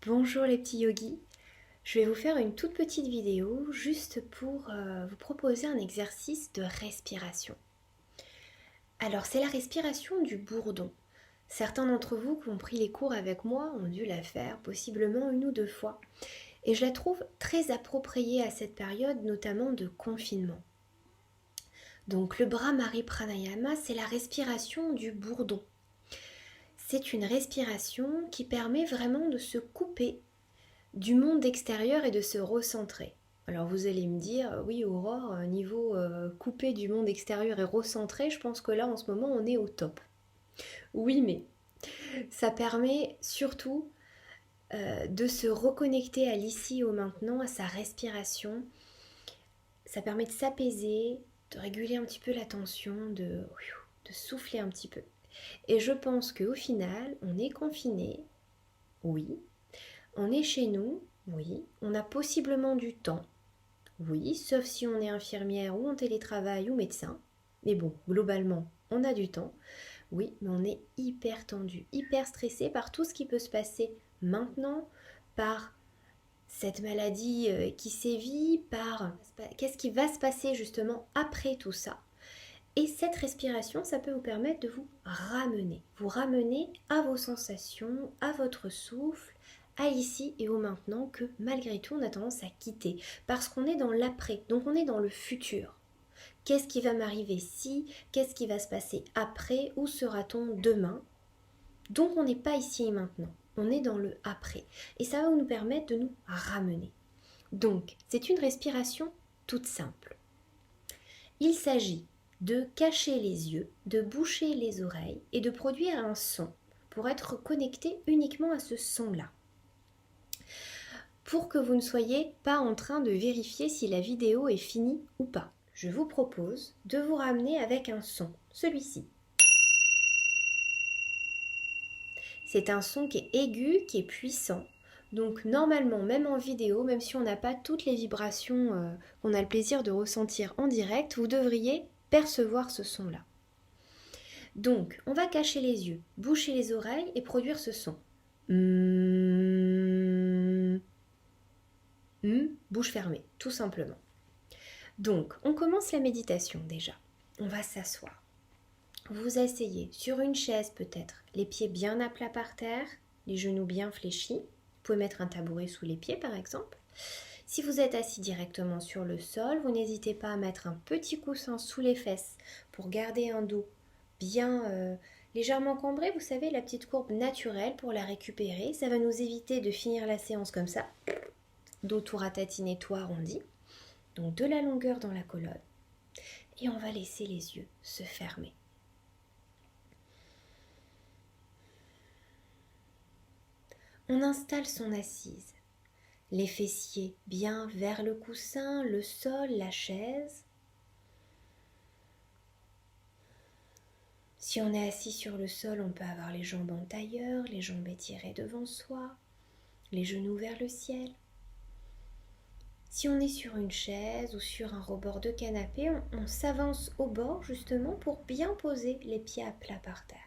Bonjour les petits yogis, je vais vous faire une toute petite vidéo juste pour vous proposer un exercice de respiration. Alors c'est la respiration du bourdon. Certains d'entre vous qui ont pris les cours avec moi ont dû la faire possiblement une ou deux fois. Et je la trouve très appropriée à cette période, notamment de confinement. Donc le Bhramari Pranayama, c'est la respiration du bourdon. C'est une respiration qui permet vraiment de se couper du monde extérieur et de se recentrer. Alors vous allez me dire, oui Aurore, niveau coupé du monde extérieur et recentré, je pense que là en ce moment on est au top. Oui mais ça permet surtout de se reconnecter à l'ici et au maintenant, à sa respiration. Ça permet de s'apaiser, de réguler un petit peu la tension, de souffler un petit peu. Et je pense qu'au final, on est confiné, oui, on est chez nous, oui, on a possiblement du temps, oui, sauf si on est infirmière ou en télétravail ou médecin. Mais bon, globalement, on a du temps. Oui, mais on est hyper tendu, hyper stressé par tout ce qui peut se passer maintenant, par cette maladie qui sévit, par qu'est-ce qui va se passer justement après tout ça. Et cette respiration, ça peut vous permettre de vous ramener à vos sensations, à votre souffle, à ici et au maintenant que malgré tout on a tendance à quitter parce qu'on est dans l'après, donc on est dans le futur. Qu'est-ce qui va m'arriver si? Qu'est-ce qui va se passer après? Où sera-t-on demain? Donc on n'est pas ici et maintenant, on est dans le après. Et ça va nous permettre de nous ramener. Donc c'est une respiration toute simple. Il s'agit de cacher les yeux, de boucher les oreilles et de produire un son pour être connecté uniquement à ce son-là. Pour que vous ne soyez pas en train de vérifier si la vidéo est finie ou pas, je vous propose de vous ramener avec un son, celui-ci. C'est un son qui est aigu, qui est puissant. Donc normalement, même en vidéo, même si on n'a pas toutes les vibrations qu'on a le plaisir de ressentir en direct, vous devriez percevoir ce son-là. Donc, on va cacher les yeux, boucher les oreilles et produire ce son. Bouche fermée, tout simplement. Donc, on commence la méditation déjà. On va s'asseoir. Vous vous asseyez sur une chaise peut-être, les pieds bien à plat par terre, les genoux bien fléchis. Vous pouvez mettre un tabouret sous les pieds par exemple. Si vous êtes assis directement sur le sol, vous n'hésitez pas à mettre un petit coussin sous les fesses pour garder un dos bien légèrement cambré. Vous savez, la petite courbe naturelle pour la récupérer. Ça va nous éviter de finir la séance comme ça. Dos tout ratatiné, tout arrondi. Donc de la longueur dans la colonne. Et on va laisser les yeux se fermer. On installe son assise. Les fessiers bien vers le coussin, le sol, la chaise. Si on est assis sur le sol, on peut avoir les jambes en tailleur, les jambes étirées devant soi, les genoux vers le ciel. Si on est sur une chaise ou sur un rebord de canapé, on s'avance au bord justement pour bien poser les pieds à plat par terre.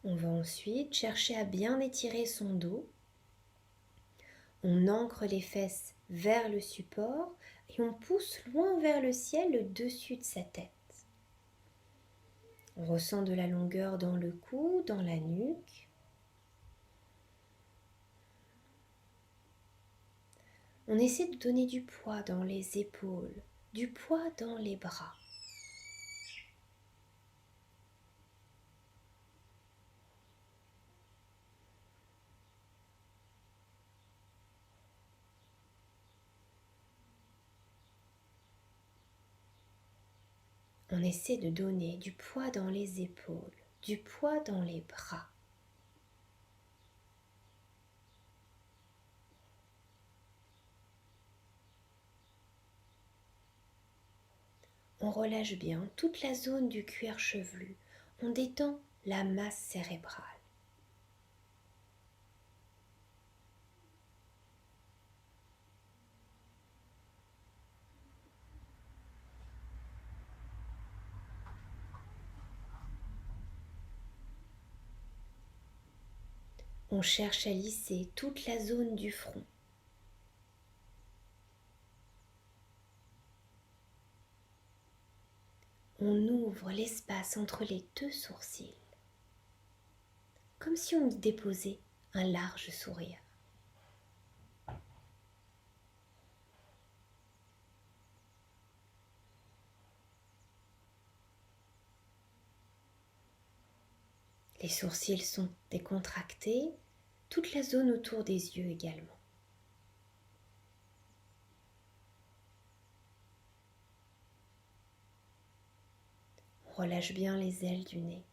On va ensuite chercher à bien étirer son dos. On ancre les fesses vers le support et on pousse loin vers le ciel le dessus de sa tête. On ressent de la longueur dans le cou, dans la nuque. On essaie de donner du poids dans les épaules, du poids dans les bras. On essaie de donner du poids dans les épaules, du poids dans les bras. On relâche bien toute la zone du cuir chevelu. On détend la masse cérébrale. On cherche à lisser toute la zone du front. On ouvre l'espace entre les deux sourcils, comme si on y déposait un large sourire. Les sourcils sont décontractés, toute la zone autour des yeux également. On relâche bien les ailes du nez.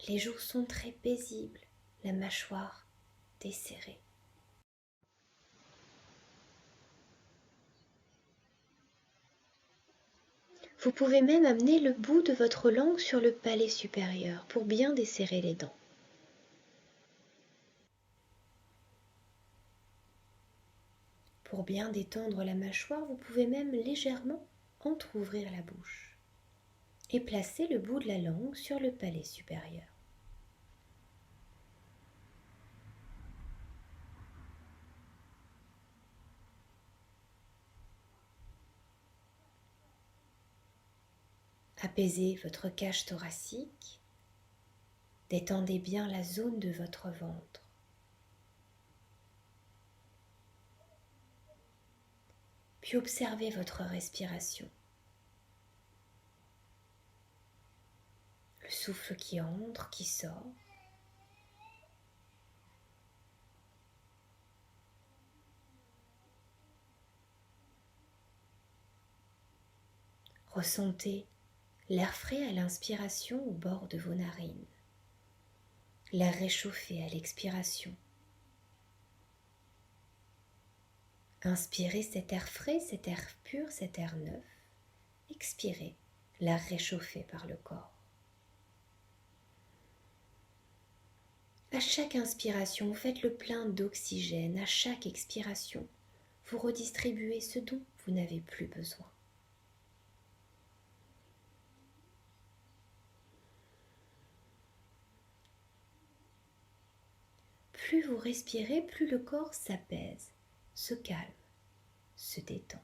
Les joues sont très paisibles, la mâchoire desserrée. Vous pouvez même amener le bout de votre langue sur le palais supérieur pour bien desserrer les dents. Pour bien détendre la mâchoire, vous pouvez même légèrement entrouvrir la bouche et placer le bout de la langue sur le palais supérieur. Apaisez votre cage thoracique, détendez bien la zone de votre ventre. Puis observez votre respiration. Le souffle qui entre, qui sort. Ressentez l'air frais à l'inspiration au bord de vos narines, l'air réchauffé à l'expiration. Inspirez cet air frais, cet air pur, cet air neuf. Expirez l'air réchauffé par le corps. À chaque inspiration, vous faites le plein d'oxygène. À chaque expiration, vous redistribuez ce dont vous n'avez plus besoin. Plus vous respirez, plus le corps s'apaise, se calme, se détend.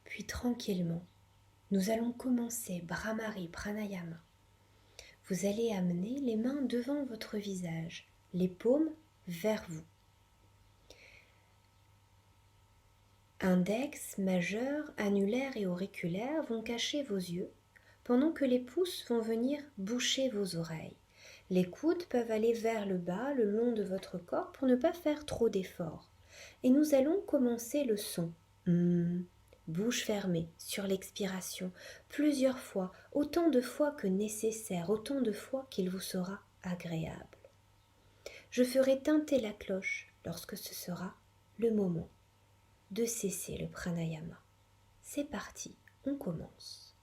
Puis tranquillement, nous allons commencer Bhramari Pranayama. Vous allez amener les mains devant votre visage, les paumes vers vous. Index, majeur, annulaire et auriculaire vont cacher vos yeux, pendant que les pouces vont venir boucher vos oreilles. Les coudes peuvent aller vers le bas, le long de votre corps, pour ne pas faire trop d'efforts. Et nous allons commencer le son. Bouche fermée, sur l'expiration, plusieurs fois, autant de fois que nécessaire, autant de fois qu'il vous sera agréable. Je ferai tinter la cloche lorsque ce sera le moment de cesser le pranayama. C'est parti, on commence.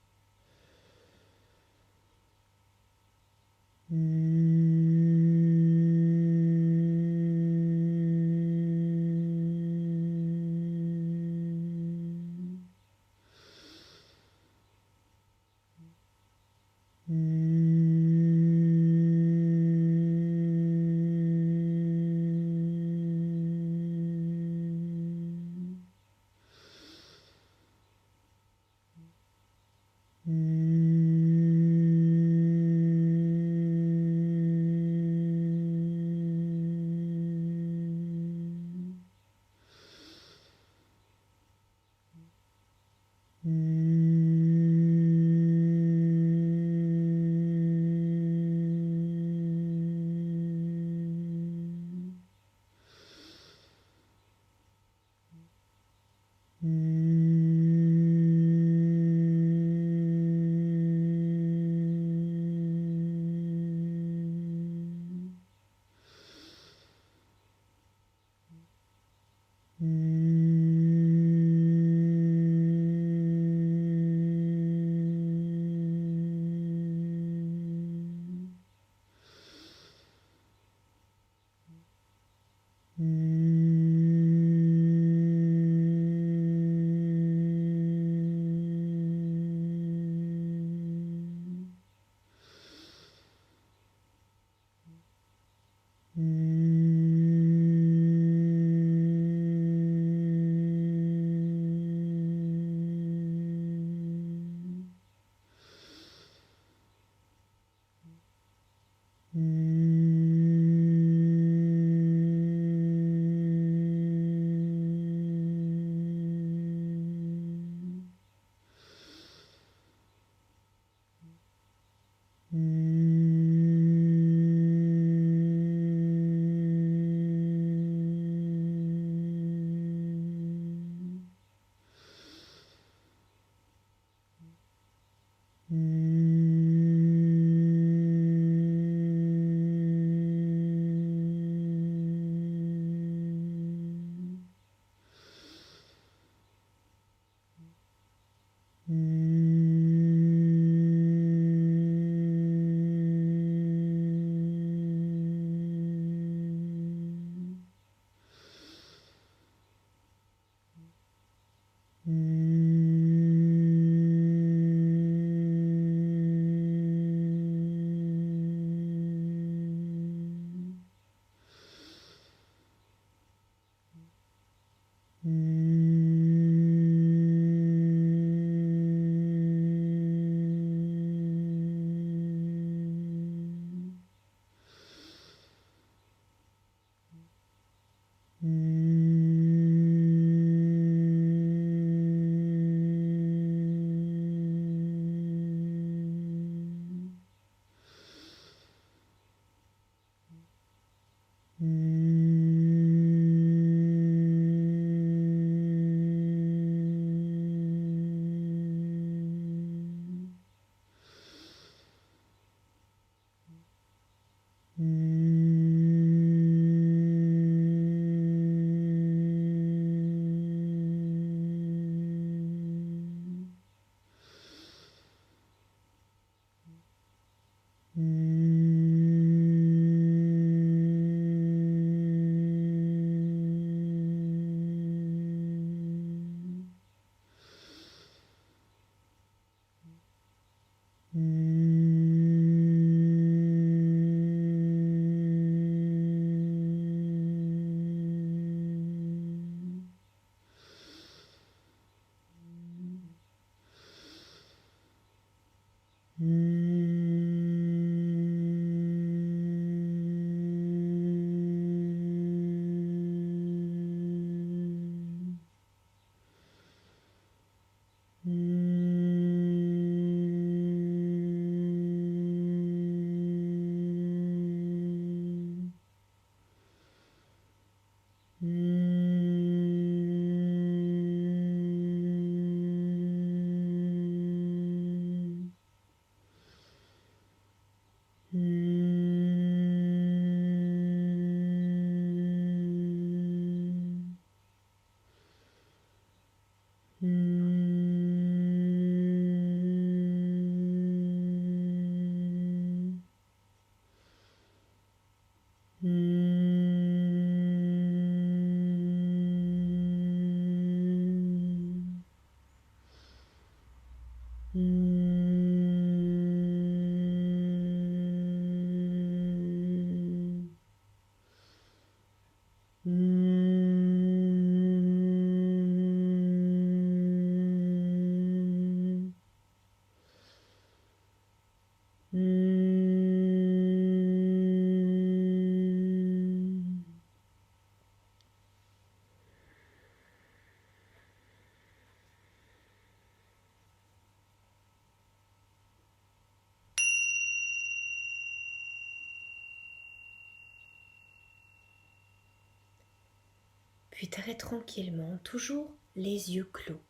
Puis très tranquillement, toujours les yeux clos.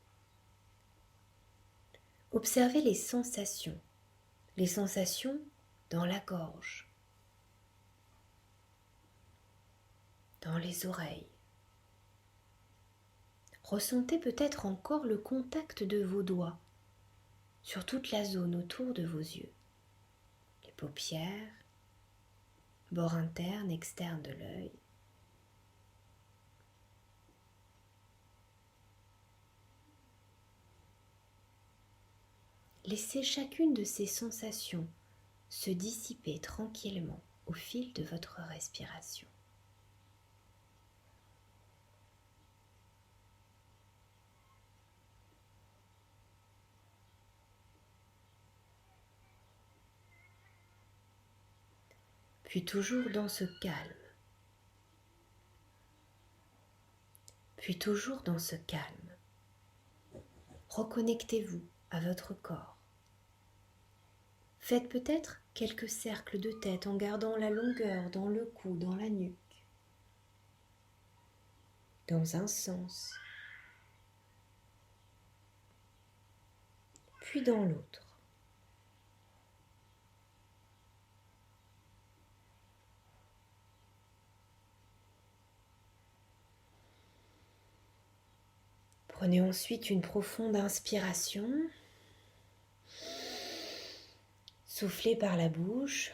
Observez les sensations dans la gorge, dans les oreilles. Ressentez peut-être encore le contact de vos doigts sur toute la zone autour de vos yeux, les paupières, bord interne, externe de l'œil. Laissez chacune de ces sensations se dissiper tranquillement au fil de votre respiration. Puis toujours dans ce calme, reconnectez-vous à votre corps. Faites peut-être quelques cercles de tête en gardant la longueur dans le cou, dans la nuque, dans un sens, puis dans l'autre. Prenez ensuite une profonde inspiration. Soufflez par la bouche.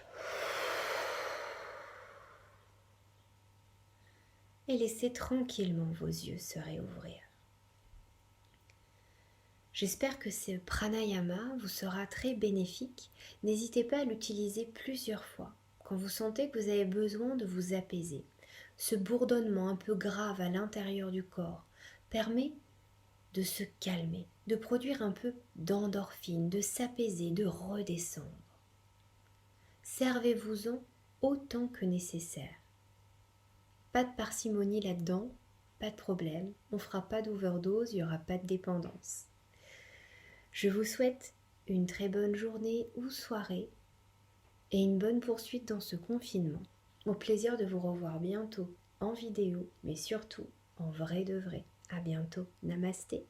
Et laissez tranquillement vos yeux se réouvrir. J'espère que ce pranayama vous sera très bénéfique. N'hésitez pas à l'utiliser plusieurs fois quand vous sentez que vous avez besoin de vous apaiser. Ce bourdonnement un peu grave à l'intérieur du corps permet de se calmer, de produire un peu d'endorphine, de s'apaiser, de redescendre. Servez-vous-en autant que nécessaire. Pas de parcimonie là-dedans, pas de problème, on ne fera pas d'overdose, il n'y aura pas de dépendance. Je vous souhaite une très bonne journée ou soirée et une bonne poursuite dans ce confinement. Au plaisir de vous revoir bientôt en vidéo, mais surtout en vrai de vrai. À bientôt. Namasté.